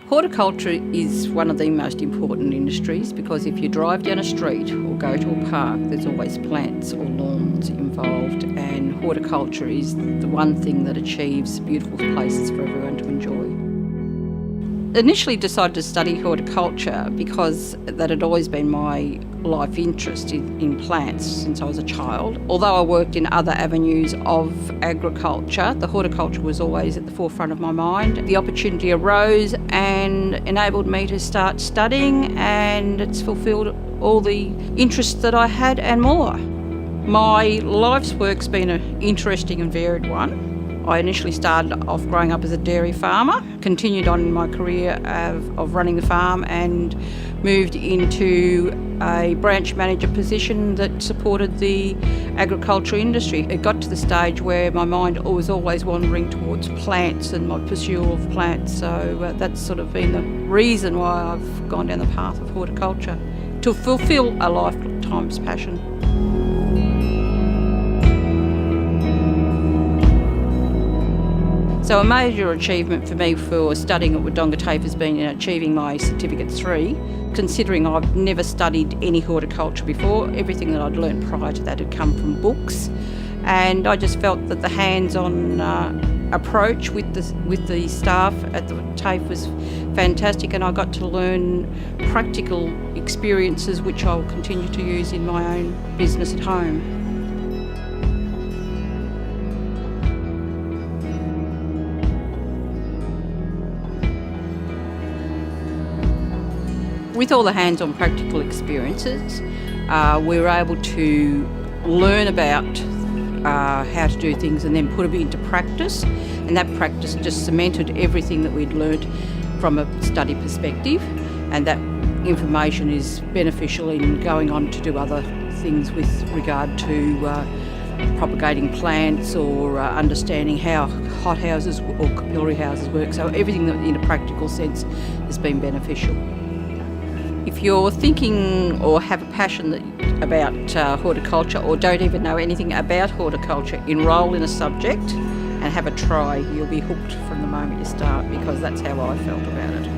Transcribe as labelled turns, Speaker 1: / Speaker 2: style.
Speaker 1: Horticulture is one of the most important industries because if you drive down a street or go to a park, there's always plants or lawns involved, and horticulture is the one thing that achieves beautiful places for everyone to enjoy. Initially decided to study horticulture because that had always been my life interest in plants since I was a child. Although I worked in other avenues of agriculture, the horticulture was always at the forefront of my mind. The opportunity arose and enabled me to start studying, and it's fulfilled all the interests that I had and more. My life's work's been an interesting and varied one. I initially started off growing up as a dairy farmer, continued on in my career of running the farm and moved into a branch manager position that supported the agriculture industry. It got to the stage where my mind was always wandering towards plants and my pursuit of plants, so that's sort of been the reason why I've gone down the path of horticulture, to fulfil a lifetime's passion. So a major achievement for me for studying at Wodonga TAFE has been in achieving my Certificate 3, considering I've never studied any horticulture before. Everything that I'd learned prior to that had come from books, and I just felt that the hands-on approach with the staff at the TAFE was fantastic, and I got to learn practical experiences which I will continue to use in my own business at home. With all the hands-on practical experiences, we were able to learn about how to do things and then put it into practice, and that practice just cemented everything that we'd learnt from a study perspective, and that information is beneficial in going on to do other things with regard to propagating plants or understanding how hothouses or capillary houses work. So everything that in a practical sense has been beneficial. If you're thinking or have a passion about horticulture or don't even know anything about horticulture, enrol in a subject and have a try. You'll be hooked from the moment you start, because that's how I felt about it.